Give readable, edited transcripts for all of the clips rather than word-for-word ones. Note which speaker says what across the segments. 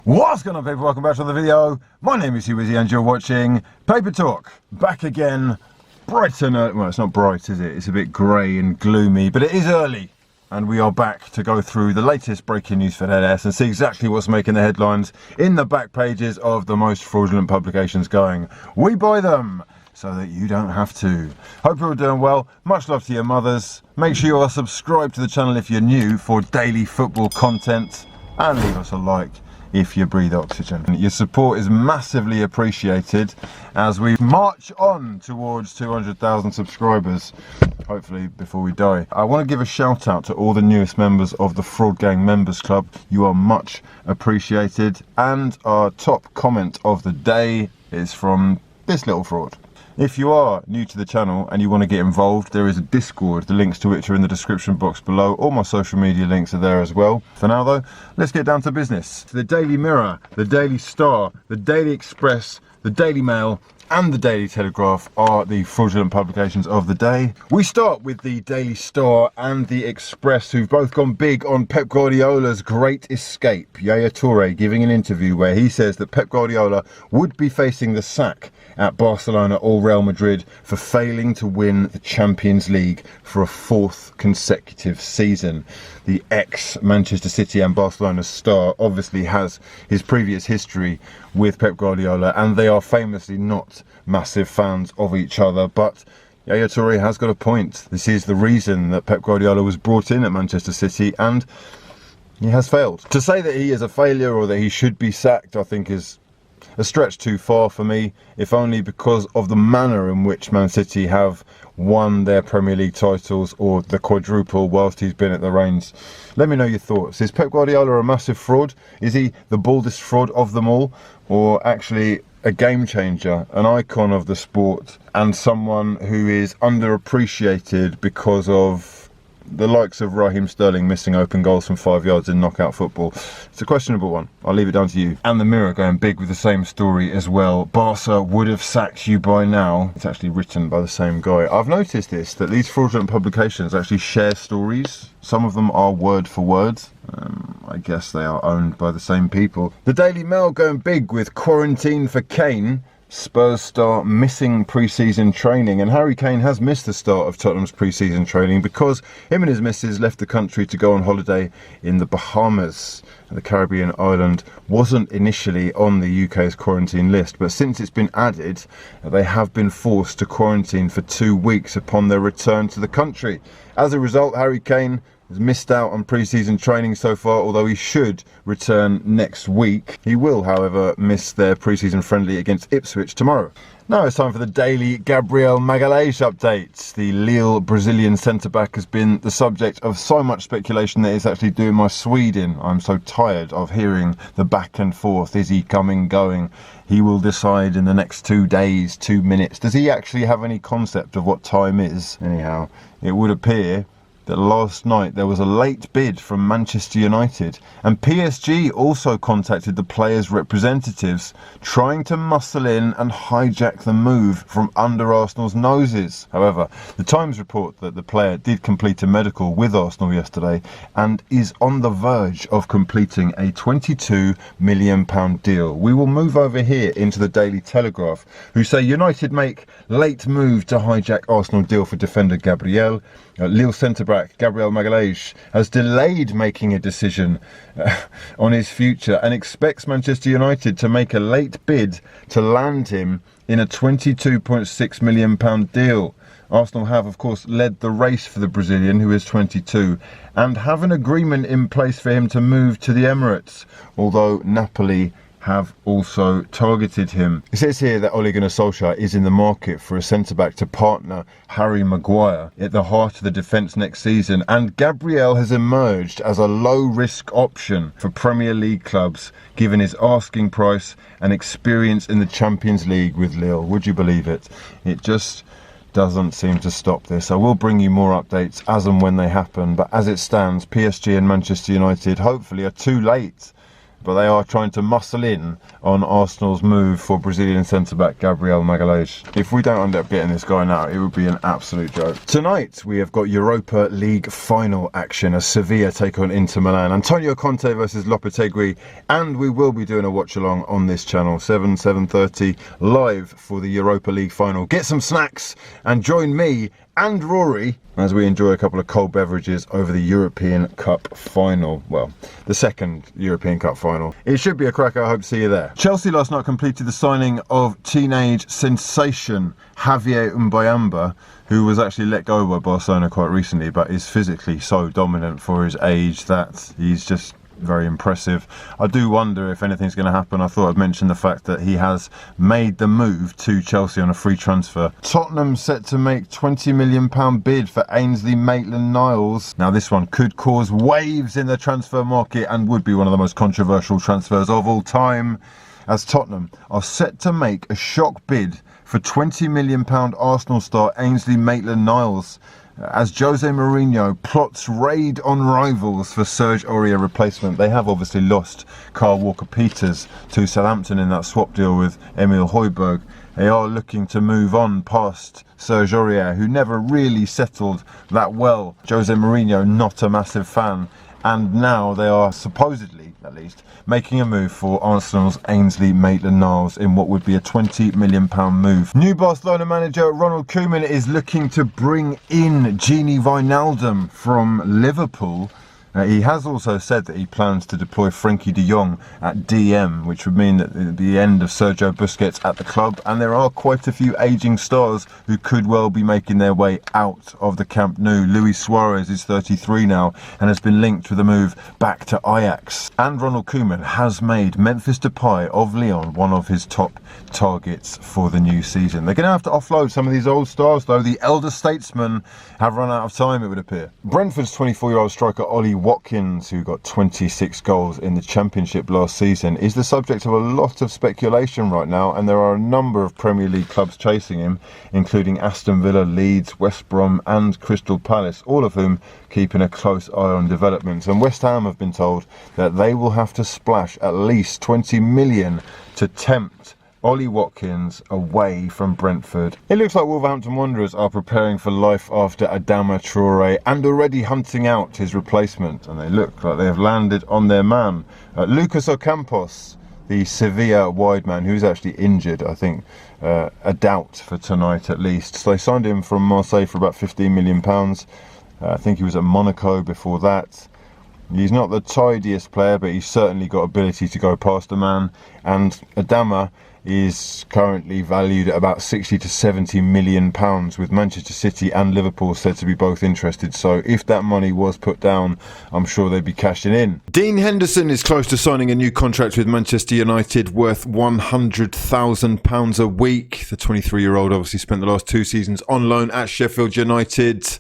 Speaker 1: What's going on, people? Welcome back to the video. My name is Wizzy and you're watching Paper Talk. Back again, bright and early. Well, it's not bright, is it? It's a bit grey and gloomy, but it is early. And we are back to go through the latest breaking news for LS and see exactly what's making the headlines in the back pages of the most fraudulent publications going. We buy them so that you don't have to. Hope you're all doing well. Much love to your mothers. Make sure you are subscribed to the channel if you're new for daily football content, and leave us a like if you breathe oxygen. Your support is massively appreciated as we march on towards 200,000 subscribers, hopefully before we die. I want to give a shout out to all the newest members of the Fraud Gang Members Club. You are much appreciated, and our top comment of the day is from this little fraud. If you are new to the channel and you want to get involved, there is a Discord, the links to which are in the description box below. All my social media links are there as well. For now though, let's get down to business. The Daily Mirror, the Daily Star, the Daily Express, the Daily Mail and the Daily Telegraph are the fraudulent publications of the day. We start with the Daily Star and the Express, who've both gone big on Pep Guardiola's great escape. Yaya Toure giving an interview where he says that Pep Guardiola would be facing the sack at Barcelona or Real Madrid for failing to win the Champions League for a fourth consecutive season. The ex-Manchester City and Barcelona star obviously has his previous history with Pep Guardiola, and they are famously not massive fans of each other, but Yaya Toure has got a point. This is the reason that Pep Guardiola was brought in at Manchester City, and he has failed. To say that he is a failure or that he should be sacked, I think is a stretch too far for me, if only because of the manner in which Man City have won their Premier League titles, or the quadruple, whilst he's been at the reins. Let me know your thoughts. Is Pep Guardiola a massive fraud? Is he the baldest fraud of them all? Or actually a game changer, an icon of the sport, and someone who is underappreciated because of the likes of Raheem Sterling missing open goals from 5 yards in knockout football? It's a questionable one. I'll leave it down to you. And the Mirror going big with the same story as well. Barca would have sacked you by now. It's actually written by the same guy. I've noticed this, that these fraudulent publications actually share stories. Some of them are word for word. I guess they are owned by the same people. The Daily Mail going big with quarantine for Kane. Spurs star missing pre-season training, and Harry Kane has missed the start of Tottenham's pre-season training because him and his missus left the country to go on holiday in the Bahamas. The Caribbean island wasn't initially on the UK's quarantine list, but since it's been added, they have been forced to quarantine for 2 weeks upon their return to the country. As a result, Harry Kane has missed out on pre-season training so far, although he should return next week. He will, however, miss their pre-season friendly against Ipswich tomorrow. Now it's time for the daily Gabriel Magalhães updates. The Lille Brazilian centre-back has been the subject of so much speculation that it's actually doing my Swede in. I'm so tired of hearing the back and forth. Is he coming, going? He will decide in the next 2 days, 2 minutes. Does he actually have any concept of what time is? Anyhow, it would appear that last night there was a late bid from Manchester United, and PSG also contacted the players' representatives, trying to muscle in and hijack the move from under Arsenal's noses. However, the Times report that the player did complete a medical with Arsenal yesterday and is on the verge of completing a £22 million deal. We will move over here into the Daily Telegraph, who say United make late move to hijack Arsenal deal for defender Gabriel. Lille centre-back Gabriel Magalhães has delayed making a decision on his future and expects Manchester United to make a late bid to land him in a £22.6 million deal. Arsenal have, of course, led the race for the Brazilian, who is 22, and have an agreement in place for him to move to the Emirates, although Napoli have also targeted him. It says here that Ole Gunnar Solskjaer is in the market for a centre-back to partner Harry Maguire at the heart of the defence next season, and Gabriel has emerged as a low-risk option for Premier League clubs, given his asking price and experience in the Champions League with Lille. Would you believe it? It just doesn't seem to stop this. I will bring you more updates as and when they happen, but as it stands, PSG and Manchester United hopefully are too late but they are trying to muscle in on Arsenal's move for Brazilian centre-back Gabriel Magalhães. If we don't end up getting this guy now, it would be an absolute joke. Tonight, we have got Europa League final action as Sevilla take on Inter Milan. Antonio Conte versus Lopetegui, and we will be doing a watch-along on this channel, 7:30, live for the Europa League final. Get some snacks and join me and Rory as we enjoy a couple of cold beverages over the European Cup final. Well, the second European Cup final. It should be a cracker. I hope to see you there. Chelsea last night completed the signing of teenage sensation Javier Mbayamba, who was actually let go by Barcelona quite recently, but is physically so dominant for his age that he's just very impressive. I do wonder if anything's going to happen. I thought I'd mention the fact that he has made the move to Chelsea on a free transfer. Tottenham set to make £20 million bid for Ainsley Maitland-Niles. Now this one could cause waves in the transfer market and would be one of the most controversial transfers of all time, as Tottenham are set to make a shock bid for £20 million Arsenal star Ainsley Maitland-Niles, as Jose Mourinho plots raid on rivals for Serge Aurier replacement. They have obviously lost Kyle Walker-Peters to Southampton in that swap deal with Emil Højbjerg. They are looking to move on past Serge Aurier, who never really settled that well. Jose Mourinho, not a massive fan. And now they are supposedly, at least, making a move for Arsenal's Ainsley Maitland-Niles in what would be a £20 million move. New Barcelona manager Ronald Koeman is looking to bring in Gini Wijnaldum from Liverpool. He has also said that he plans to deploy Frenkie de Jong at DM, which would mean that the end of Sergio Busquets at the club, and there are quite a few ageing stars who could well be making their way out of the Camp Nou. Luis Suarez is 33 now and has been linked with a move back to Ajax. And Ronald Koeman has made Memphis Depay of Lyon one of his top targets for the new season. They're going to have to offload some of these old stars though. The elder statesmen have run out of time, it would appear. Brentford's 24-year-old striker Ollie Watkins, who got 26 goals in the Championship last season, is the subject of a lot of speculation right now, and there are a number of Premier League clubs chasing him, including Aston Villa, Leeds, West Brom and Crystal Palace, all of whom keeping a close eye on developments. And West Ham have been told that they will have to splash at least 20 million to tempt Ollie Watkins away from Brentford. It looks like Wolverhampton Wanderers are preparing for life after Adama Traore and already hunting out his replacement, and they look like they have landed on their man. Lucas Ocampos, the Sevilla wide man, who's actually injured, I think, a doubt for tonight at least. So they signed him from Marseille for about £15 million. I think he was at Monaco before that. He's not the tidiest player, but he's certainly got ability to go past a man. And Adama is currently valued at about 60 to 70 million pounds, with Manchester City and Liverpool said to be both interested. So if that money was put down, I'm sure they'd be cashing in. Dean Henderson is close to signing a new contract with Manchester United worth £100,000 a week. The 23-year-old obviously spent the last 2 seasons on loan at Sheffield United.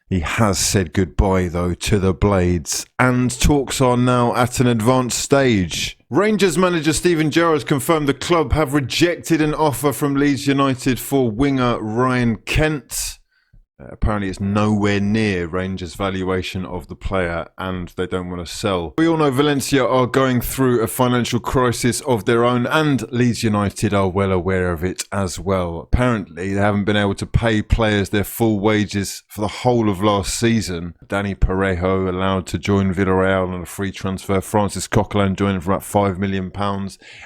Speaker 1: He has said goodbye, though, to the Blades, and talks are now at an advanced stage. Rangers manager Steven Gerrard confirmed the club have rejected an offer from Leeds United for winger Ryan Kent. Apparently it's nowhere near Rangers' valuation of the player, and they don't want to sell. We all know Valencia are going through a financial crisis of their own, and Leeds United are well aware of it as well. Apparently they haven't been able to pay players their full wages for the whole of last season. Danny Parejo allowed to join Villarreal on a free transfer. Francis Coquelin joining for about £5 million.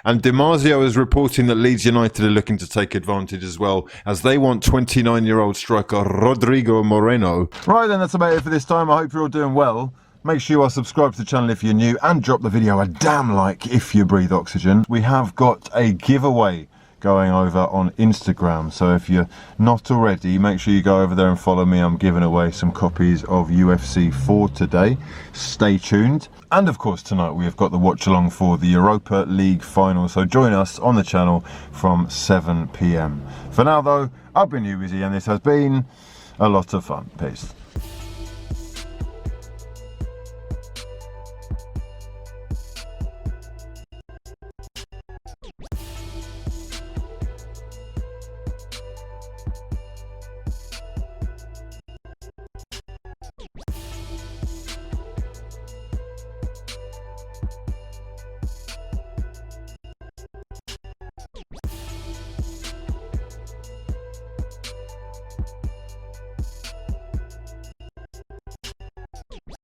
Speaker 1: And DiMarzio is reporting that Leeds United are looking to take advantage as well, as they want 29-year-old striker Rodrigo Moreno. Right then, that's about it for this time. I hope you're all doing well. Make sure you are subscribed to the channel if you're new, and drop the video a damn like if you breathe oxygen. We have got a giveaway going over on Instagram, so if you're not already, make sure you go over there and follow me. I'm giving away some copies of UFC 4 today. Stay tuned. And of course tonight we have got the watch along for the Europa League final, so join us on the channel from 7 PM. For now though, I've been hughwizzy and this has been a lot of fun. Peace.